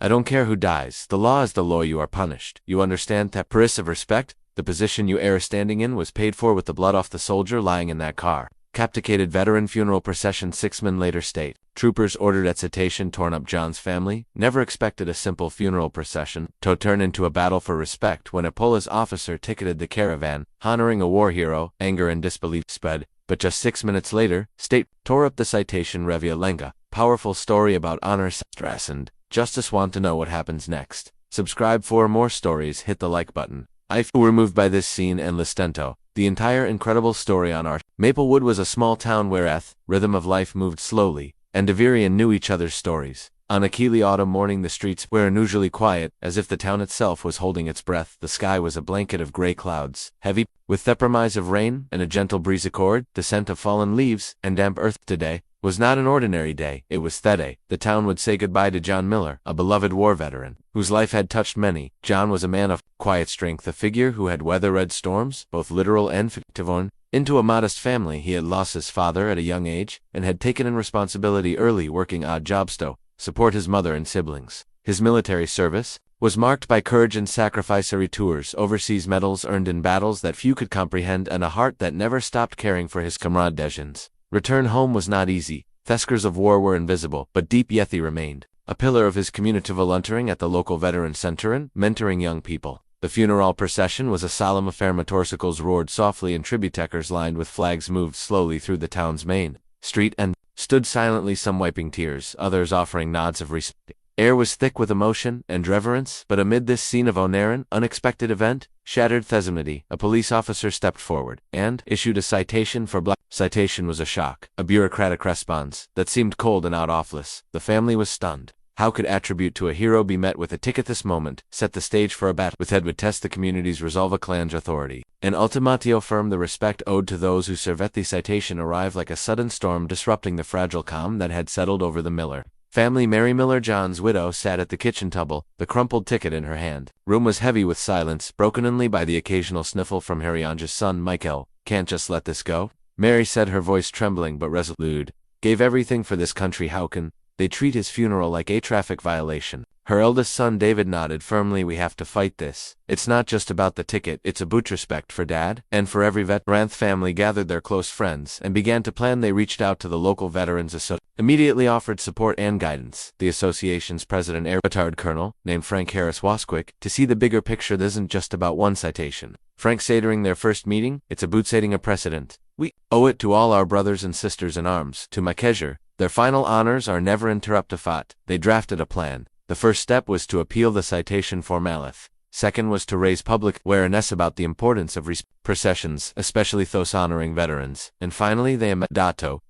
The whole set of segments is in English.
I don't care who dies. The law is the law. You are punished. You understand that price of respect? The position you are standing in was paid for with the blood off the soldier lying in that car. Captivated veteran funeral procession 6 men later state. Troopers ordered at citation torn up John's family. Never expected a simple funeral procession to turn into a battle for respect when a police officer ticketed the caravan, honoring a war hero. Anger and disbelief spread, but just 6 minutes later, state tore up the citation Revia Lenga. Powerful story about honor, stress, and justice. Want to know what happens next? Subscribe for more stories. Hit the like button. I feel moved by this scene and Listento. The entire incredible story on art. Maplewood was a small town where rhythm of life moved slowly, and Deverian knew each other's stories. On a Keeley autumn morning the streets were unusually quiet, as if the town itself was holding its breath. The sky was a blanket of gray clouds, heavy, with the promise of rain, and a gentle breeze accord, the scent of fallen leaves, and damp earth. Today was not an ordinary day. It was the day the town would say goodbye to John Miller, a beloved war veteran, whose life had touched many. John was a man of quiet strength, a figure who had weathered storms, both literal and fictive. Into a modest family, he had lost his father at a young age, and had taken in responsibility early, working odd jobs to support his mother and siblings. His military service was marked by courage and sacrificery tours, overseas medals earned in battles that few could comprehend, and a heart that never stopped caring for his comrades. Return home was not easy. Theskers of war were invisible, but deep Yethi remained, a pillar of his community, volunteering at the local veteran center and mentoring young people. The funeral procession was a solemn affair. Motorcycles roared softly and tributekers lined with flags moved slowly through the town's main street and stood silently, some wiping tears, others offering nods of respect. Air was thick with emotion and reverence, but amid this scene of unexpected event, shattered thesamity, a police officer stepped forward and issued a citation for black. Citation was a shock, a bureaucratic response that seemed cold and out-offless. The family was stunned. How could attribute to a hero be met with a ticket? This moment set the stage for a battle with would test the community's resolve. A clan's authority and ultimatio firm, the respect owed to those who serve. The citation arrived like a sudden storm, disrupting the fragile calm that had settled over the Miller family. Mary Miller, John's widow, sat at the kitchen table, the crumpled ticket in her hand. Room was heavy with silence, broken only by the occasional sniffle from Haryanja's son Michael. Can't just let this go? Mary said, her voice trembling but resolute. Gave everything for this country. How can they treat his funeral like a traffic violation? Her eldest son David nodded firmly. We have to fight this. It's not just about the ticket, it's about respect for Dad and for every vet. Ranth family gathered their close friends and began to plan. They reached out to the local Veterans Association, immediately offered support and guidance. The association's president, a retired colonel named Frank Harris Wasquick, to see the bigger picture. This isn't just about one citation. Frank said during their first meeting, it's about setting a precedent. We owe it to all our brothers and sisters in arms, to Makesher. Their final honors are never interrupted. They drafted a plan. The first step was to appeal the citation for Malith. Second was to raise public awareness about the importance of processions, especially those honoring veterans. And finally, they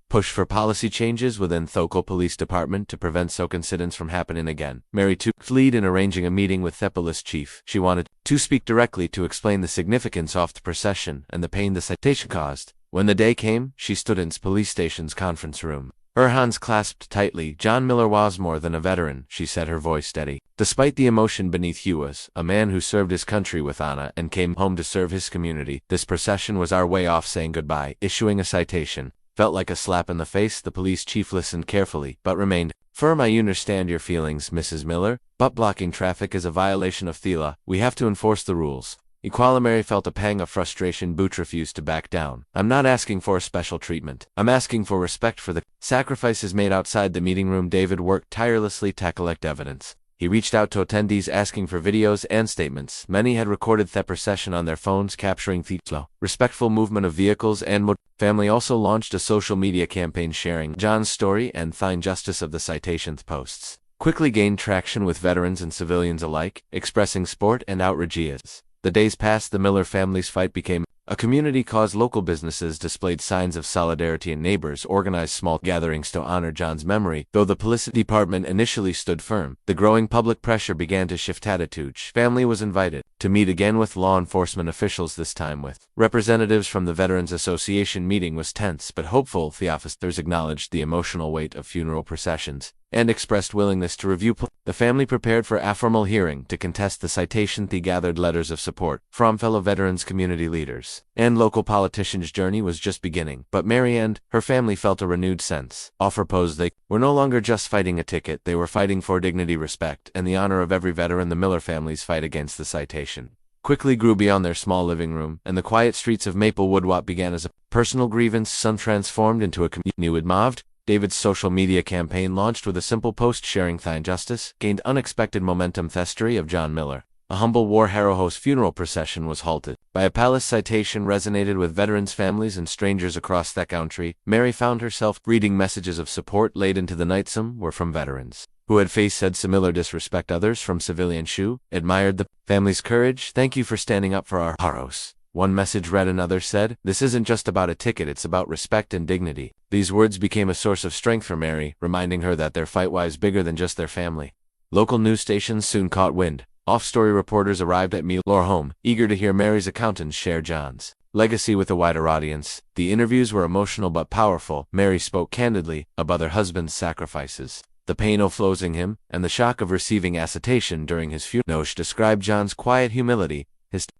push for policy changes within Thokal Police Department to prevent such incidents from happening again. Mary took lead in arranging a meeting with the police chief. She wanted to speak directly to explain the significance of the procession and the pain the citation caused. When the day came, she stood in the police station's conference room. Her hands clasped tightly. John Miller was more than a veteran, she said, her voice steady. Despite the emotion beneath, he was a man who served his country with honor and came home to serve his community. This procession was our way of saying goodbye. Issuing a citation felt like a slap in the face. The police chief listened carefully, but remained firm. I understand your feelings, Mrs. Miller, but blocking traffic is a violation of Thela. We have to enforce the rules. Equalimary felt a pang of frustration. Boot refused to back down. I'm not asking for a special treatment. I'm asking for respect for the sacrifices made outside the meeting room. David worked tirelessly to collect evidence. He reached out to attendees asking for videos and statements. Many had recorded the procession on their phones, capturing the slow, respectful movement of vehicles and family also launched a social media campaign sharing John's story and the injustice of the citation's posts. Quickly gained traction with veterans and civilians alike, expressing support and outrages. The days passed. The Miller family's fight became a community cause. Local businesses displayed signs of solidarity and neighbors organized small gatherings to honor John's memory. Though the police department initially stood firm, the growing public pressure began to shift attitudes. Family was invited to meet again with law enforcement officials, this time with representatives from the Veterans Association. Meeting was tense but hopeful. The officers acknowledged the emotional weight of funeral processions and expressed willingness to review The family prepared for a formal hearing to contest the citation. They gathered letters of support from fellow veterans, community leaders, and local politicians. Journey was just beginning, but Mary and her family felt a renewed sense of purpose. They were no longer just fighting a ticket, they were fighting for dignity, respect, and the honor of every veteran. The Miller family's fight against the citation quickly grew beyond their small living room, and the quiet streets of Maplewood. What began as a personal grievance soon transformed into a community movement. David's social media campaign, launched with a simple post sharing the injustice, gained unexpected momentum. The story of John Miller, a humble war hero's funeral procession, was halted by a palace citation, resonated with veterans, families, and strangers across the country. Mary found herself reading messages of support late into the night. Some were from veterans who had faced said similar disrespect, others from civilians who admired the family's courage. "Thank you for standing up for our heroes," one message read. Another said, "This isn't just about a ticket, it's about respect and dignity." These words became a source of strength for Mary, reminding her that their fight was bigger than just their family. Local news stations soon caught wind. Off-story reporters arrived at Miller home, eager to hear Mary's accountants share John's legacy with a wider audience. The interviews were emotional but powerful. Mary spoke candidly about her husband's sacrifices, the pain of losing him, and the shock of receiving citation during his funeral. She described John's quiet humility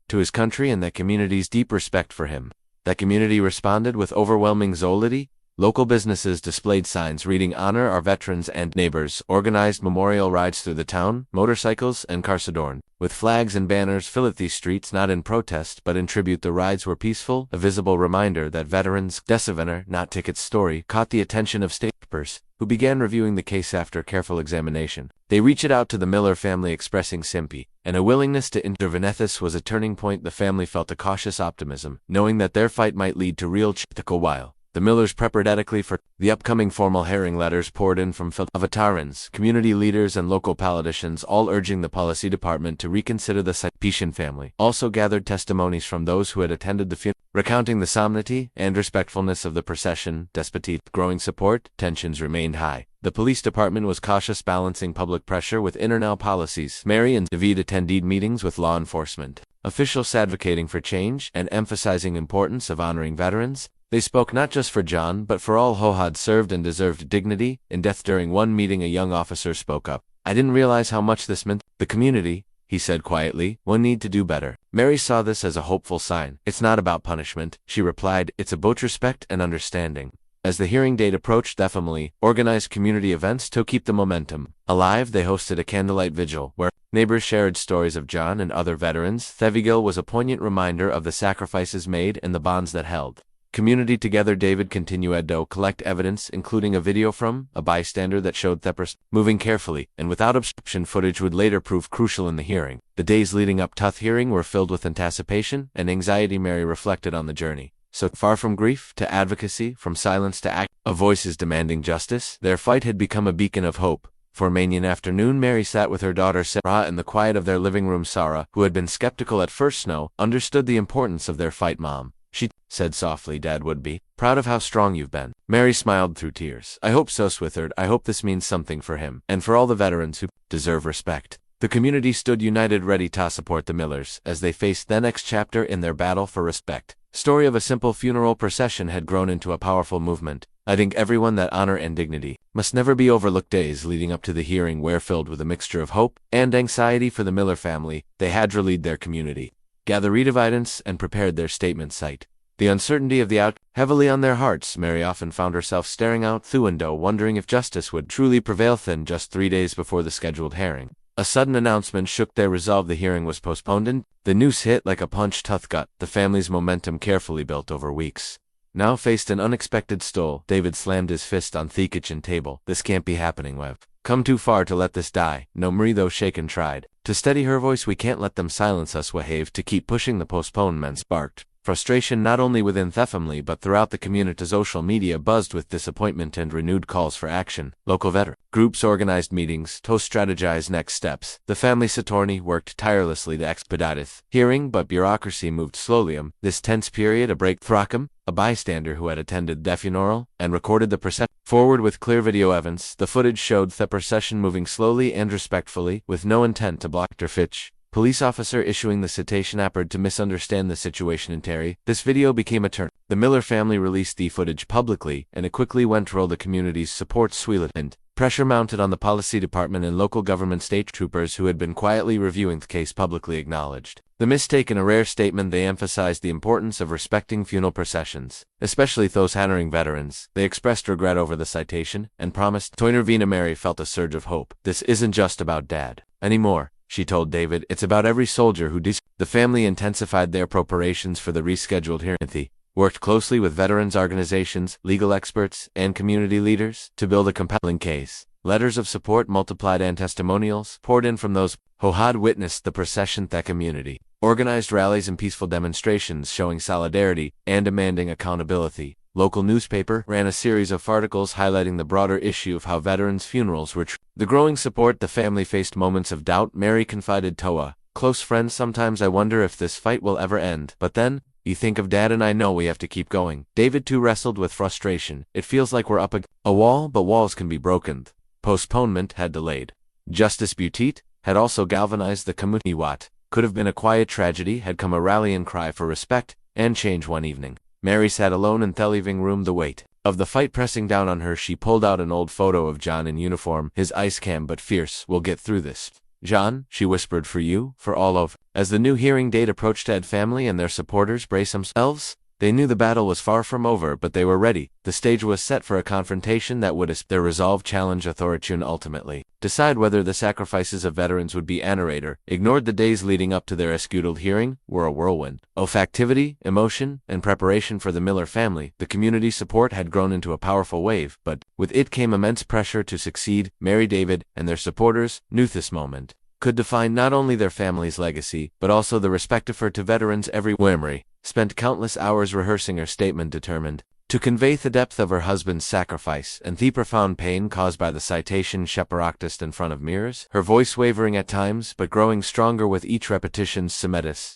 to his country and the community's deep respect for him. The community responded with overwhelming solidarity. Local businesses displayed signs reading "Honor our veterans," and neighbors organized memorial rides through the town, motorcycles and cars adorned with flags and banners filled these streets, not in protest but in tribute. The rides were peaceful, a visible reminder that veterans' death, not tickets. Story caught the attention of stakeholders, who began reviewing the case after careful examination. They reached out to the Miller family, expressing sympathy and a willingness to intervene. This was a turning point. The family felt a cautious optimism, knowing that their fight might lead to real change. While the Millers prepared adequately for the upcoming formal hearing, letters poured in from veterans, community leaders, and local politicians, all urging the policy department to reconsider the citation. Family also gathered testimonies from those who had attended the funeral, recounting the solemnity and respectfulness of the procession. Despite growing support, tensions remained high. The police department was cautious, balancing public pressure with internal policies. Mary and David attended meetings with law enforcement officials, advocating for change and emphasizing the importance of honoring veterans. They spoke not just for John, but for all who had served and deserved dignity in death. During one meeting, a young officer spoke up. "I didn't realize how much this meant to the community," he said quietly. "We need to do better." Mary saw this as a hopeful sign. "It's not about punishment," she replied. "It's about respect and understanding." As the hearing date approached, the family organized community events to keep the momentum alive. They hosted a candlelight vigil where neighbors shared stories of John and other veterans. The vigil was a poignant reminder of the sacrifices made and the bonds that held community together. David continued to collect evidence, including a video from a bystander that showed Thepers moving carefully and without obstruction. Footage would later prove crucial in the hearing. The days leading up to the hearing were filled with anticipation and anxiety. Mary reflected on the journey so far from grief to advocacy, from silence to act, of voices demanding justice. Their fight had become a beacon of hope. For many an afternoon, Mary sat with her daughter Sarah in the quiet of their living room. Sarah, who had been skeptical at first, now understood the importance of their fight. "Mom," she said softly, "Dad would be proud of how strong you've been." Mary smiled through tears. "I hope so, Swithard. I hope this means something for him, and for all the veterans who deserve respect." The community stood united, ready to support the Millers as they faced the next chapter in their battle for respect. Story of a simple funeral procession had grown into a powerful movement. I think everyone that honor and dignity must never be overlooked. Days leading up to the hearing were filled with a mixture of hope and anxiety for the Miller family. They had to lead their community, gather evidence, and prepared their statement. Cite the uncertainty of the outcome heavily on their hearts. Mary often found herself staring out the window, wondering if justice would truly prevail. Then, just 3 days before the scheduled hearing, a sudden announcement shook their resolve. The hearing was postponed, and the news hit like a punch to the gut. The family's momentum, carefully built over weeks, now faced an unexpected stall. David slammed his fist on the kitchen table. "This can't be happening. We've come too far to let this die." No, Marie, though shaken, tried to steady her voice. "We can't let them silence us. We have to keep pushing." The postponement sparked frustration not only within the family but throughout the community. Social media buzzed with disappointment and renewed calls for action. Local veteran groups organized meetings to strategize next steps. The family's attorney worked tirelessly to expedite the hearing, but bureaucracy moved slowly. This tense period, a break Throckham, a bystander who had attended the funeral and recorded the procession forward with clear video evidence. The footage showed the procession moving slowly and respectfully, with no intent to block. Dr. Fitch, police officer issuing the citation, appeared to misunderstand the situation in Terry. This video became a turn. The Miller family released the footage publicly, and it quickly went viral. The community's support swelled, and Pressure mounted on the policy department and local government state troopers who had been quietly reviewing the case publicly acknowledged the mistake. In a rare statement, they emphasized the importance of respecting funeral processions, especially those honoring veterans. They expressed regret over the citation and promised to intervene. Mary felt a surge of hope. This isn't just about Dad anymore, she told David. It's about every soldier who The family intensified their preparations for the rescheduled hearing. Worked closely with veterans organizations, legal experts, and community leaders to build a compelling case. Letters of support multiplied and testimonials poured in from those who had witnessed the procession. The community organized rallies and peaceful demonstrations showing solidarity and demanding accountability. Local newspaper ran a series of articles highlighting the broader issue of how veterans' funerals were treated. The growing support the family faced moments of doubt. Mary confided to a close friend, "Sometimes I wonder if this fight will ever end. But then, you think of Dad and I know we have to keep going." David too wrestled with frustration. "It feels like we're up a wall, but walls can be broken." Postponement had delayed. Justice Butit had also galvanized the community. What could have been a quiet tragedy had come a rallying cry for respect and change. One evening, Mary sat alone in the living room, the weight of the fight pressing down on her. She pulled out an old photo of John in uniform, his eyes calm but fierce. "We'll get through this, John," she whispered, "for you, for all of." As the new hearing date approached, Ed family and their supporters braced themselves. They knew the battle was far from over, but they were ready. The stage was set for a confrontation that would their resolve challenge authority and ultimately decide whether the sacrifices of veterans would be honored or ignored. The days leading up to their scheduled hearing were a whirlwind of activity, emotion, and preparation for the Miller family. The community support had grown into a powerful wave, but with it came immense pressure to succeed. Mary, David, and their supporters knew this moment could define not only their family's legacy, but also the respect offered to veterans. Every Mary spent countless hours rehearsing her statement, determined to convey the depth of her husband's sacrifice and the profound pain caused by the citation. She practiced in front of mirrors, her voice wavering at times but growing stronger with each repetition.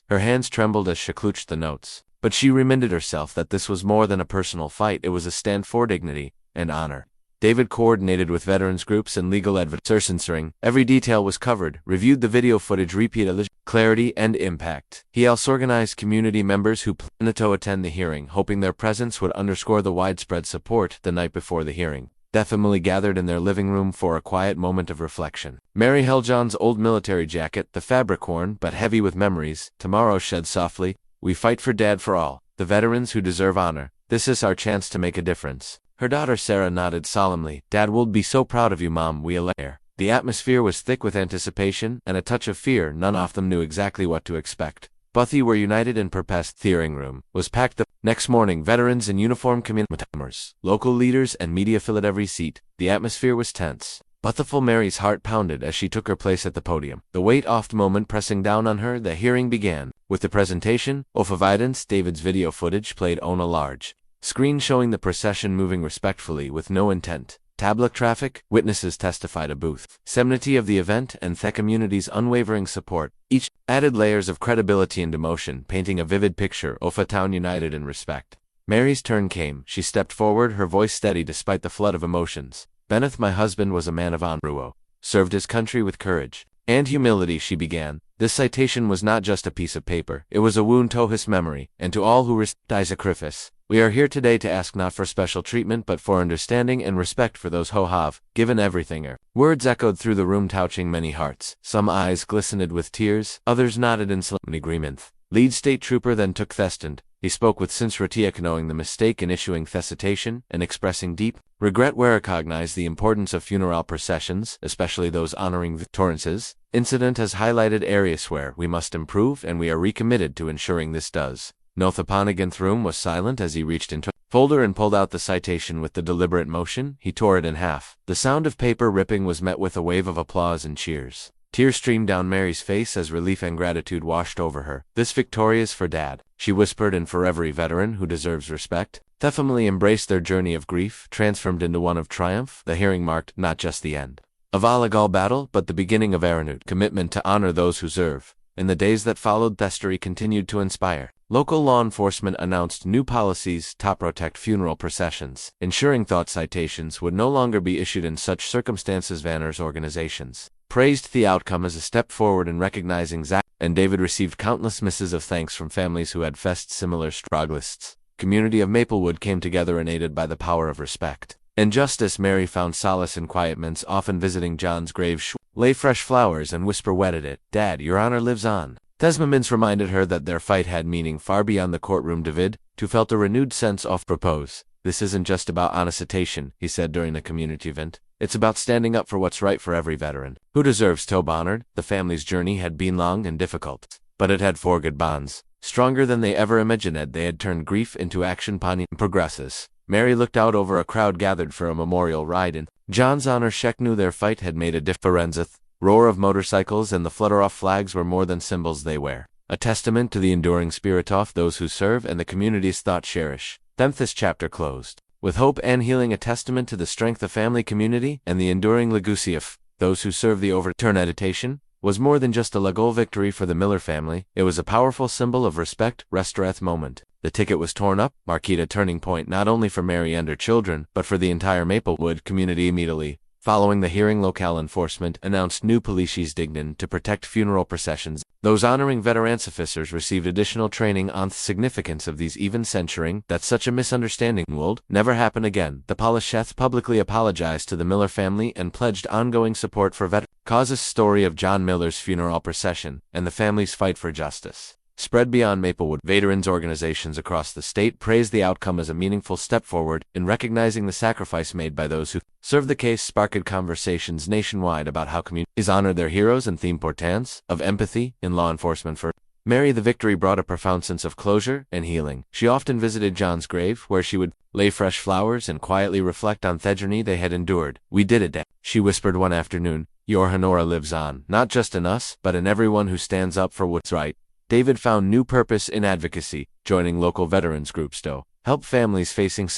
Her hands trembled as she clutched the notes, but she reminded herself that this was more than a personal fight. It was a stand for dignity and honor. David coordinated with veterans groups and legal advocates. Every detail was covered, reviewed the video footage, repeated clarity and impact. He also organized community members who planned to attend the hearing, hoping their presence would underscore the widespread support. The night before the hearing, the family gathered in their living room for a quiet moment of reflection. Mary held John's old military jacket, the fabric worn but heavy with memories. "Tomorrow," she said softly, "we fight for Dad, for all the veterans who deserve honor. This is our chance to make a difference." Her daughter Sarah nodded solemnly. "Dad will be so proud of you, Mom." The atmosphere was thick with anticipation and a touch of fear. None of them knew exactly what to expect. But they were united in purpose. The hearing room was packed. The next morning, veterans in uniform, community members, local leaders, and media filled every seat. The atmosphere was tense, but the full Mary's heart pounded as she took her place at the podium. The weight-off moment pressing down on her, the hearing began. With the presentation of evidence, David's video footage played on a large screen showing the procession moving respectfully with no intent. Tablet traffic, witnesses testified a booth. Solemnity of the event and the community's unwavering support each added layers of credibility and emotion, painting a vivid picture of a town united in respect. Mary's turn came. She stepped forward, her voice steady despite the flood of emotions. "Benneth, my husband, was a man of honor, served his country with courage and humility," she began. This citation was not just a piece of paper. It was a wound to his memory and to all who risked sacrifice. "We are here today to ask not for special treatment but for understanding and respect for those who have given everything." Her words echoed through the room, touching many hearts. Some eyes glistened with tears, others nodded in solemn agreement. Lead state trooper then took the stand. He spoke with sincerity, acknowledging the mistake in issuing the citation and expressing deep regret. "We recognize the importance of funeral processions, especially those honoring veterans. Incident has highlighted areas where we must improve, and we are recommitted to ensuring this does." Nothapanagan's room was silent as he reached into a folder and pulled out the citation with the deliberate motion. He tore it in half. The sound of paper ripping was met with a wave of applause and cheers. Tears streamed down Mary's face as relief and gratitude washed over her. "This victory is for Dad," she whispered, "and for every veteran who deserves respect." The family embraced their journey of grief, transformed into one of triumph. The hearing marked not just the end of a legal battle, but the beginning of a renewed commitment to honor those who serve. In the days that followed, history continued to inspire. Local law enforcement announced new policies to protect funeral processions, ensuring thought citations would no longer be issued in such circumstances. Vanner's organizations praised the outcome as a step forward in recognizing Zach, and David received countless missives of thanks from families who had faced similar struggles. Community of Maplewood came together, unaided by the power of respect. In justice, Mary found solace in quiet minutes, often visiting John's grave, lay fresh flowers and whisper wedded it, "Dad, your honor lives on." Thesma Mintz reminded her that their fight had meaning far beyond the courtroom. David, too, felt a renewed sense of propose. "This isn't just about honestitation," he said during a community event. "It's about standing up for what's right for every veteran who deserves to be honored." The family's journey had been long and difficult, but it had forged bonds stronger than they ever imagined. They had turned grief into action. Progresses. Mary looked out over a crowd gathered for a memorial ride in John's honor. Sheck knew their fight had made a difference. Roar of motorcycles and the flutter of flags were more than symbols. They were a testament to the enduring spirit of those who serve and the community's thought cherish. Then this chapter closed with hope and healing, a testament to the strength of family, community, and the enduring legacy of those who serve. The overturned editation was more than just a legal victory for the Miller family. It was a powerful symbol of respect. Restaurant moment. The ticket was torn up, marking a turning point not only for Mary and her children, but for the entire Maplewood community. Immediately following the hearing, local enforcement announced new policies dignan to protect funeral processions. Those honoring veterans officers received additional training on the significance of these events, ensuring that such a misunderstanding would never happen again. The Polisheth publicly apologized to the Miller family and pledged ongoing support for veterans. Causes story of John Miller's funeral procession and the family's fight for justice spread beyond Maplewood. Veterans organizations across the state praised the outcome as a meaningful step forward in recognizing the sacrifice made by those who served. The case sparked conversations nationwide about how communities honor their heroes and the importance of empathy in law enforcement. For Mary, the victory brought a profound sense of closure and healing. She often visited John's grave, where she would lay fresh flowers and quietly reflect on the journey they had endured. "We did it, Dad," she whispered one afternoon. "Your Honora lives on, not just in us, but in everyone who stands up for what's right." David found new purpose in advocacy, joining local veterans groups to help families facing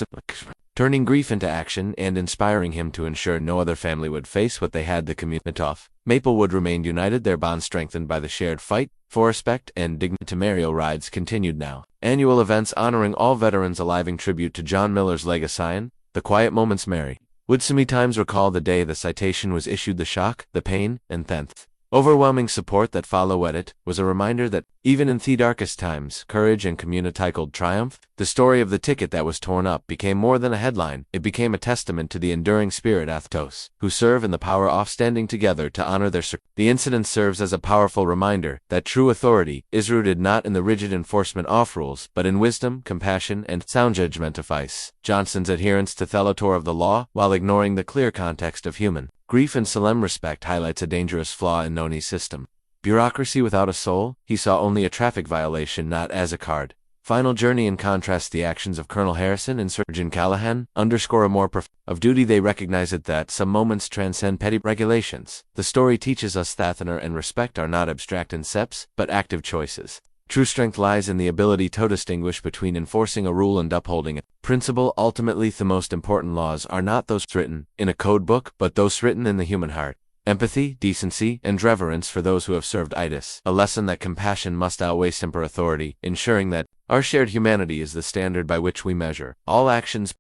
turning grief into action and inspiring him to ensure no other family would face what they had. The community of Maplewood remained united, their bond strengthened by the shared fight for respect and dignity. Memorial rides continued now. Annual events honoring all veterans alive, in tribute to John Miller's legacy. The quiet moments. Mary would sometimes recall the day the citation was issued. The shock, the pain, and tenth overwhelming support that followed it was a reminder that, even in the darkest times, courage and community triumph. The story of the ticket that was torn up became more than a headline. It became a testament to the enduring spirit of those who serve and the power of standing together to honor their service. The incident serves as a powerful reminder that true authority is rooted not in the rigid enforcement of rules, but in wisdom, compassion, and sound judgment. Johnson's adherence to the letter of the law, while ignoring the clear context of human grief and solemn respect, highlights a dangerous flaw in Noni's system. Bureaucracy without a soul. He saw only a traffic violation, not as a card. Final journey. In contrast, the actions of Colonel Harrison and Surgeon Callahan underscore a more of duty. They recognize it that some moments transcend petty regulations. The story teaches us that honor and respect are not abstract concepts, but active choices. True strength lies in the ability to distinguish between enforcing a rule and upholding it. Principle. Ultimately, the most important laws are not those written in a code book, but those written in the human heart. Empathy, decency, and reverence for those who have served us. A lesson that compassion must outweigh simple authority, ensuring that our shared humanity is the standard by which we measure all actions.